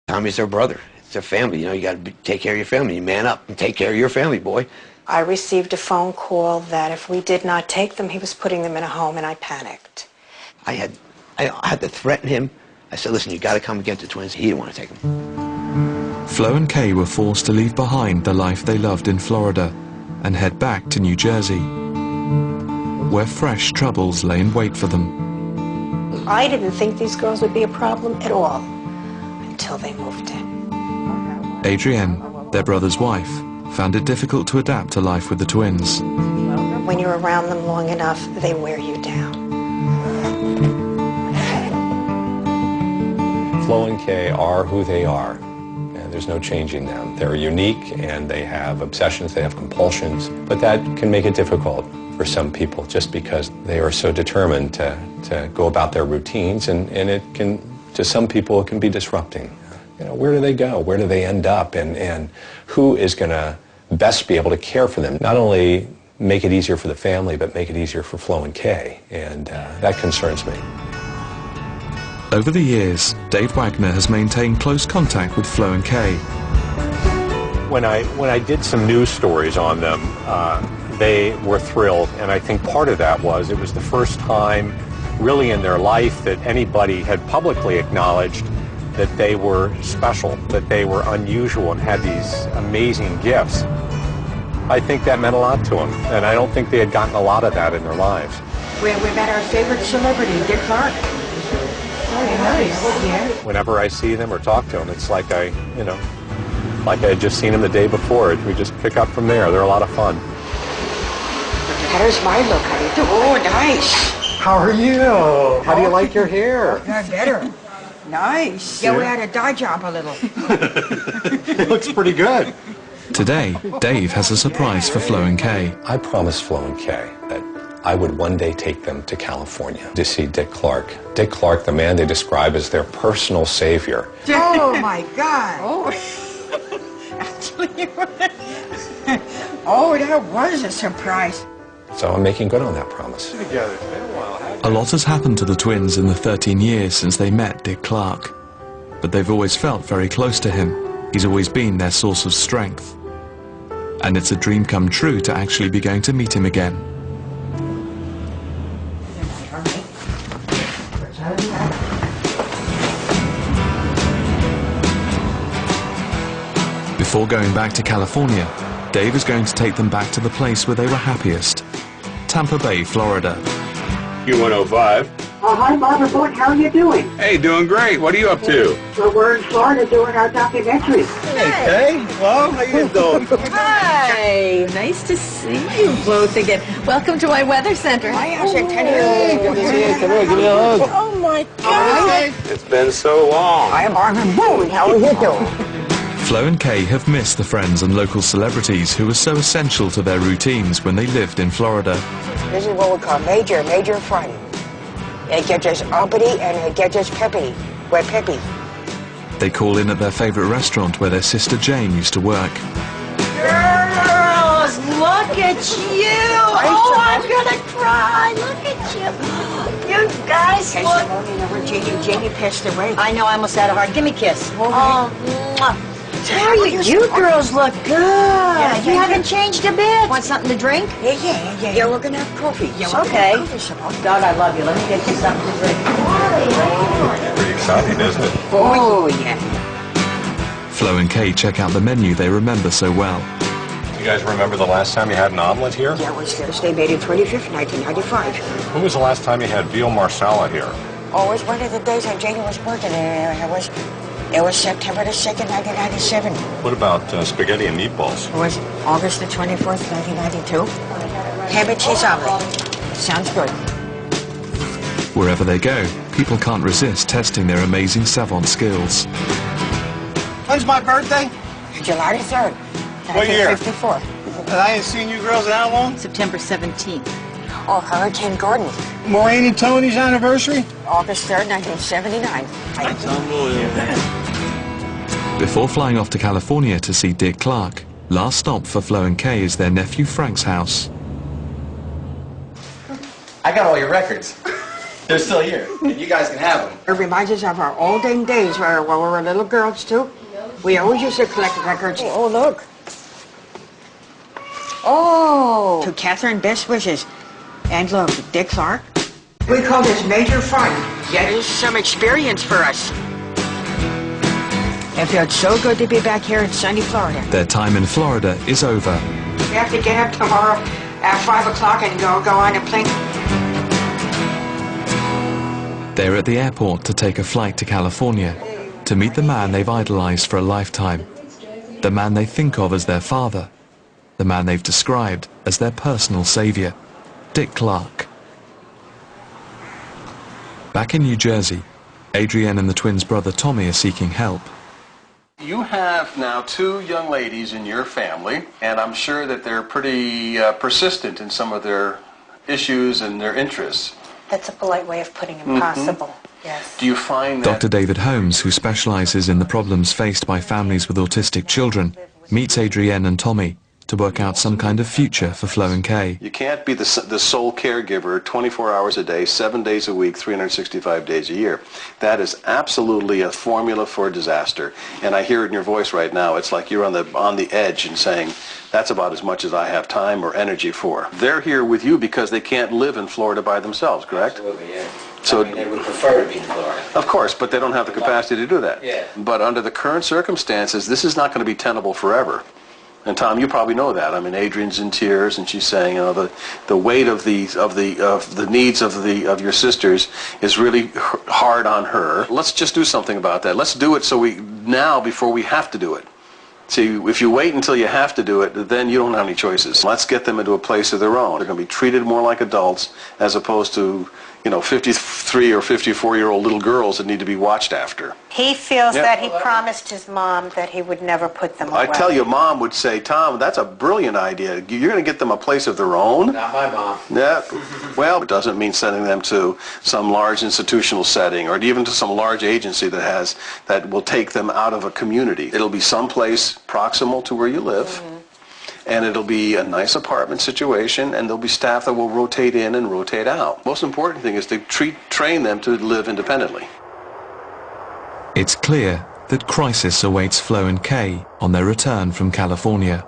Tommy's their brother. It's their family. You know, you got to take care of your family. You man up and take care of your family, boy. I received a phone call that if we did not take them, he was putting them in a home, and I panicked. I had to threaten him. I said, listen, you got to come get the twins. He didn't want to take them. Flo and Kay were forced to leave behind the life they loved in Florida and head back to New Jersey, where fresh troubles lay in wait for them. I didn't think these girls would be a problem at all until they moved in. Adrienne, their brother's wife, found it difficult to adapt to life with the twins. When you're around them long enough, they wear you down. Flo and Kay are who they are, and there's no changing them. They're unique, and they have obsessions, they have compulsions, but that can make it difficult for some people just because they are so determined to go about their routines, and it can, to some people, it can be disrupting. You know, where do they go? Where do they end up? And who is going to best be able to care for them? Not only make it easier for the family, but make it easier for Flo and Kay, and that concerns me. Over the years, Dave Wagner has maintained close contact with Flo and Kay. When I did some news stories on them, they were thrilled, and I think part of that was it was the first time really in their life that anybody had publicly acknowledged that they were special, that they were unusual and had these amazing gifts. I think that meant a lot to them, and I don't think they had gotten a lot of that in their lives. We met our favorite celebrity, Dick Clark. Very nice. Yeah. Whenever I see them or talk to them, it's like like I had just seen them the day before. We just pick up from there. They're a lot of fun. There's my look. How do you do? Oh, nice. How are you? How do you like your hair? Better. Nice. Yeah, we had to dye job a little. It looks pretty good. Today, Dave has a surprise for Flo and Kay. I promised Flo and Kay that I would one day take them to California to see Dick Clark. Dick Clark, the man they describe as their personal savior. Oh, my God. Oh, that was a surprise. So I'm making good on that promise. A lot has happened to the twins in the 13 years since they met Dick Clark, but they've always felt very close to him. He's always been their source of strength. And it's a dream come true to actually be going to meet him again. Before going back to California, Dave is going to take them back to the place where they were happiest, Tampa Bay, Florida. Q105. Oh, hi, Barbara Boyd. How are you doing? Hey, doing great. What are you up to? Well, we're in Florida doing our documentary. Hey, well, how you doing? Hi, nice to see you both again. Welcome to my weather center. I have to tell you. Come on, give me a hug. Oh my God. It's been so long. I am Barbara Boyd. How are you doing? Flo and Kay have missed the friends and local celebrities who were so essential to their routines when they lived in Florida. This is what we call major fun. It gets us uppity and it gets us peppy. We're peppy. They call in at their favorite restaurant where their sister Jane used to work. Girls, look at you. Oh, I'm gonna cry. Look at you. You guys look. Jamie passed away. I know, I almost had a heart. Give me a kiss. Oh, Mwah. Tell you girls look good. Yeah, you haven't changed a bit. Want something to drink? Yeah, we're gonna have coffee. Yeah, Okay. God, I love you. Let me get you something to drink. Pretty exciting, isn't it? Oh, yeah. Flo and Kay check out the menu they remember so well. You guys remember the last time you had an omelet here? Yeah, it was Thursday, May 25th, 1995. When was the last time you had veal marsala here? Oh, it was one of the days that Janie was working, and it was September the 2nd, 1997. What about spaghetti and meatballs? It was August the 24th, 1992. Ham and cheese omelet. Sounds good. Wherever they go, people can't resist testing their amazing savant skills. When's my birthday? July the 3rd, What year? 1954. I ain't seen you girls in how long? September 17th. Oh, Hurricane Gordon. Maureen and Tony's anniversary? August 3rd, 1979. That's unbelievable. Before flying off to California to see Dick Clark, last stop for Flo and Kay is their nephew Frank's house. I got all your records. They're still here. And you guys can have them. It reminds us of our olden days where when we were little girls, too. We always used to collect records. Oh, look. Oh! To Catherine Best Wishes. And look, Dick Clark. We call this major fun. That is some experience for us. It feels so good to be back here in sunny Florida. Their time in Florida is over. We have to get up tomorrow at 5 o'clock and go on a plane. They're at the airport to take a flight to California to meet the man they've idolized for a lifetime, the man they think of as their father, the man they've described as their personal savior, Dick Clark. Back in New Jersey, Adrienne and the twins' brother Tommy are seeking help. You have now 2 young ladies in your family, and I'm sure that they're pretty persistent in some of their issues and their interests. That's a polite way of putting impossible. Yes. Do you find that... Dr. David Holmes, who specializes in the problems faced by families with autistic children, meets Adrienne and Tommy to work out some kind of future for Flo and Kay. You can't be the sole caregiver 24 hours a day, 7 days a week, 365 days a year. That is absolutely a formula for disaster. And I hear it in your voice right now. It's like you're on the edge and saying, that's about as much as I have time or energy for. They're here with you because they can't live in Florida by themselves, correct? Absolutely, yeah. So, I mean, they would prefer to be in Florida. Of course, but they don't have the capacity to do that. Yeah. But under the current circumstances, this is not going to be tenable forever. And Tom, you probably know that. I mean, Adrienne's in tears, and she's saying, you know, the weight of the needs of your sisters is really hard on her. Let's just do something about that. Let's do it now before we have to do it. See, if you wait until you have to do it, then you don't have any choices. Let's get them into a place of their own. They're going to be treated more like adults as opposed to, you know, 53 or 54-year-old little girls that need to be watched after. He feels that he promised his mom that he would never put them away. I tell you, Mom would say, Tom, that's a brilliant idea. You're going to get them a place of their own? Not my mom. Yeah. Well, it doesn't mean sending them to some large institutional setting or even to some large agency that will take them out of a community. It'll be someplace proximal to where you live. And it'll be a nice apartment situation, and there'll be staff that will rotate in and rotate out. Most important thing is to train them to live independently. It's clear that crisis awaits Flo and Kay on their return from California.